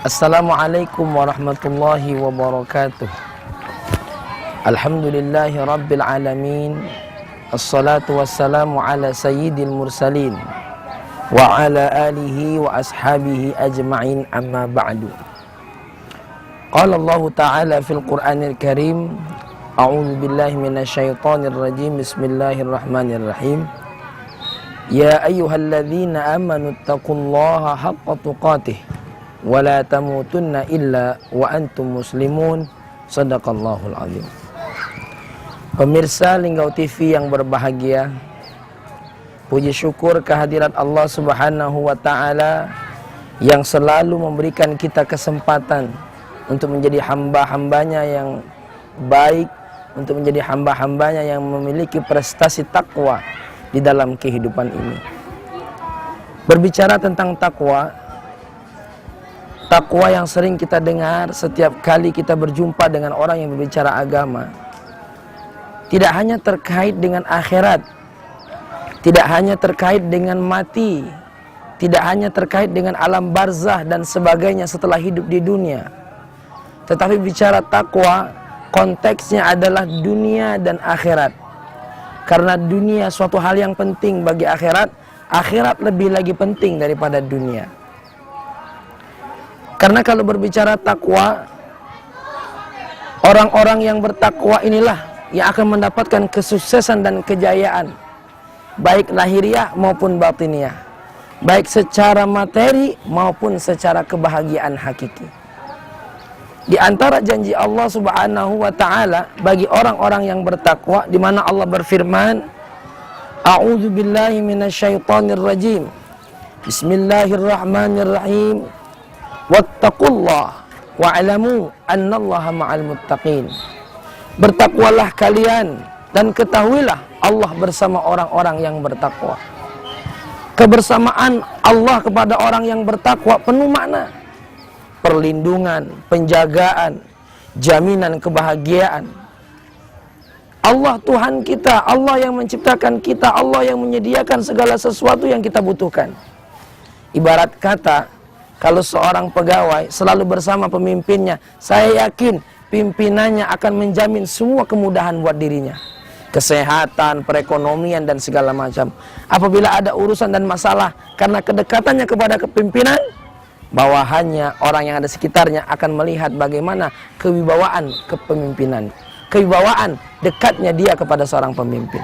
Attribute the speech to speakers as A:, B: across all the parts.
A: Assalamualaikum warahmatullahi wabarakatuh. Alhamdulillahi rabbil alamin. Assalatu wassalamu ala sayyidil mursalin wa ala alihi wa ashabihi ajma'in, amma ba'du. Qala Allah ta'ala fil Qur'anil Karim, a'udzu billahi minasyaitonir rajim. Bismillahirrahmanirrahim. Ya ayyuhalladzina amanu taqullaha haqqa tuqatih wa la tamutunna illa wa antum muslimun. Shadaqallahul azim. Pemirsa Linggau TV yang berbahagia, puji syukur kehadirat Allah Subhanahu wa ta'ala yang selalu memberikan kita kesempatan untuk menjadi hamba-hambanya yang baik, untuk menjadi hamba-hambanya yang memiliki prestasi takwa di dalam kehidupan ini. Berbicara tentang takwa yang sering kita dengar setiap kali kita berjumpa dengan orang yang berbicara agama, tidak hanya terkait dengan akhirat, tidak hanya terkait dengan mati, tidak hanya terkait dengan alam barzah dan sebagainya setelah hidup di dunia, tetapi bicara takwa konteksnya adalah dunia dan akhirat. Karena dunia suatu hal yang penting bagi akhirat, akhirat lebih lagi penting daripada dunia. Karena kalau berbicara takwa, orang-orang yang bertakwa inilah yang akan mendapatkan kesuksesan dan kejayaan, baik lahiriah maupun batiniah, baik secara materi maupun secara kebahagiaan hakiki. Di antara janji Allah Subhanahu wa ta'ala bagi orang-orang yang bertakwa, di mana Allah berfirman, a'udzu billahi minasyaitonir rajim. Bismillahirrahmanirrahim. Wattaqullah wa'lamu annallaha ma'al muttaqin. Bertakwalah kalian dan ketahuilah Allah bersama orang-orang yang bertakwa. Kebersamaan Allah kepada orang yang bertakwa penuh makna. Perlindungan, penjagaan, jaminan kebahagiaan. Allah Tuhan kita, Allah yang menciptakan kita, Allah yang menyediakan segala sesuatu yang kita butuhkan. Ibarat kata, kalau seorang pegawai selalu bersama pemimpinnya, saya yakin pimpinannya akan menjamin semua kemudahan buat dirinya. Kesehatan, perekonomian, dan segala macam. Apabila ada urusan dan masalah, karena kedekatannya kepada kepimpinan, bawahannya, orang yang ada sekitarnya akan melihat bagaimana kewibawaan kepemimpinan, kewibawaan dekatnya dia kepada seorang pemimpin.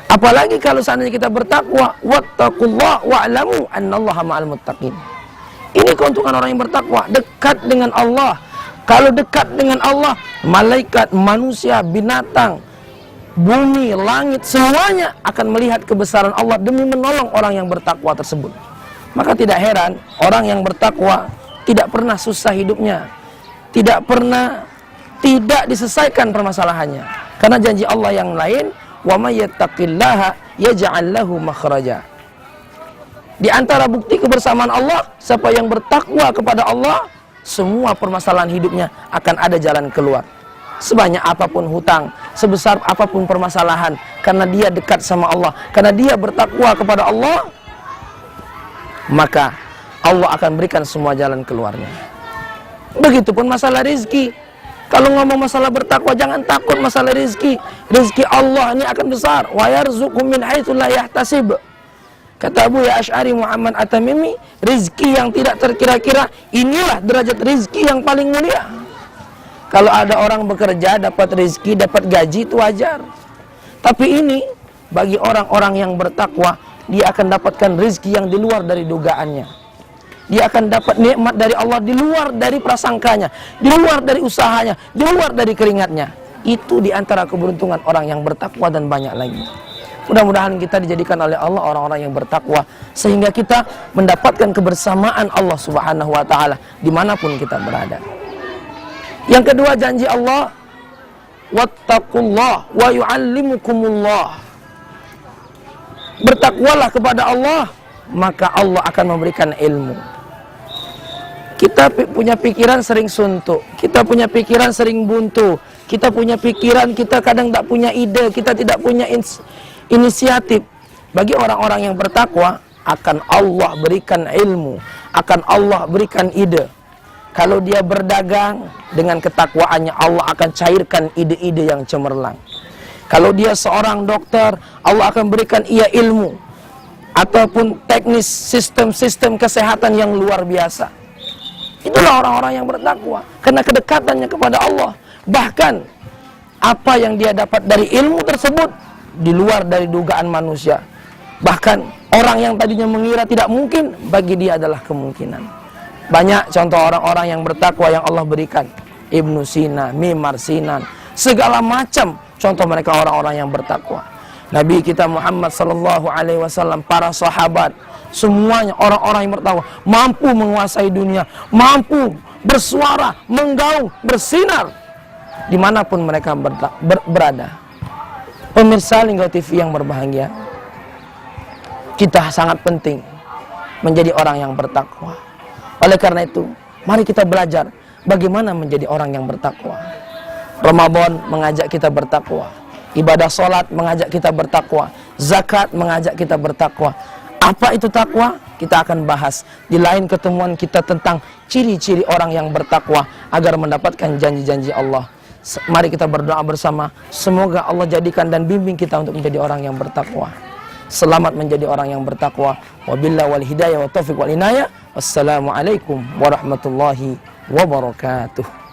A: Apalagi kalau seandainya kita bertakwa, wattaqullah wa'lamu annallaha ma'al muttaqin. Ini keuntungan orang yang bertakwa, dekat dengan Allah. Kalau dekat dengan Allah, malaikat, manusia, binatang, bumi, langit, semuanya akan melihat kebesaran Allah demi menolong orang yang bertakwa tersebut. Maka tidak heran orang yang bertakwa tidak pernah susah hidupnya, tidak pernah tidak diselesaikan permasalahannya. Karena janji Allah yang lain, wa may yattaqillaha yaj'al lahu makhraja. Di antara bukti kebersamaan Allah, siapa yang bertakwa kepada Allah, semua permasalahan hidupnya akan ada jalan keluar. Sebanyak apapun hutang, sebesar apapun permasalahan, karena dia dekat sama Allah, karena dia bertakwa kepada Allah, maka Allah akan berikan semua jalan keluarnya. Begitupun masalah rezeki. Kalau ngomong masalah bertakwa, jangan takut masalah rezeki. Rezeki Allah ini akan besar. Wa yarzuqhu min haitsu la yahtasib. Kata Buya Asy'ari Muhammad At-Tamimi, rezeki yang tidak terkira-kira, inilah derajat rezeki yang paling mulia. Kalau ada orang bekerja, dapat rezeki, dapat gaji, itu wajar. Tapi ini, bagi orang-orang yang bertakwa, dia akan dapatkan rezeki yang di luar dari dugaannya. Dia akan dapat nikmat dari Allah di luar dari prasangkanya, di luar dari usahanya, di luar dari keringatnya. Itu di antara keberuntungan orang yang bertakwa dan banyak lagi. Mudah-mudahan kita dijadikan oleh Allah orang-orang yang bertakwa, sehingga kita mendapatkan kebersamaan Allah Subhanahu wa ta'ala dimanapun kita berada. Yang kedua, janji Allah, wattaqullah wa yu'allimukumullah. Bertakwalah kepada Allah, maka Allah akan memberikan ilmu. Kita punya pikiran sering suntuk, kita punya pikiran sering buntu, kita punya pikiran, kita kadang tak punya ide, kita tidak punya inisiatif. Bagi orang-orang yang bertakwa, akan Allah berikan ilmu, akan Allah berikan ide. Kalau dia berdagang, dengan ketakwaannya Allah akan cairkan ide-ide yang cemerlang. Kalau dia seorang dokter, Allah akan berikan ia ilmu ataupun teknis sistem-sistem kesehatan yang luar biasa. Itulah orang-orang yang bertakwa, karena kedekatannya kepada Allah. Bahkan apa yang dia dapat dari ilmu tersebut di luar dari dugaan manusia. Bahkan orang yang tadinya mengira tidak mungkin, bagi dia adalah kemungkinan. Banyak contoh orang-orang yang bertakwa yang Allah berikan. Ibnu Sina, Mimar Sinan, segala macam contoh mereka orang-orang yang bertakwa. Nabi kita Muhammad sallallahu alaihi wasallam, para sahabat, semuanya orang-orang yang bertakwa, mampu menguasai dunia, mampu bersuara, menggaung, bersinar dimanapun mereka berada. Pemirsa Linggau TV yang berbahagia, kita sangat penting menjadi orang yang bertakwa. Oleh karena itu, mari kita belajar bagaimana menjadi orang yang bertakwa. Ramadan mengajak kita bertakwa, ibadah sholat mengajak kita bertakwa, zakat mengajak kita bertakwa. Apa itu takwa? Kita akan bahas di lain ketemuan kita tentang ciri-ciri orang yang bertakwa agar mendapatkan janji-janji Allah. Mari kita berdoa bersama, semoga Allah jadikan dan bimbing kita untuk menjadi orang yang bertakwa. Selamat menjadi orang yang bertakwa. Wabillahi wal hidayah wa taufiq wal inayah. Wassalamualaikum warahmatullahi wabarakatuh.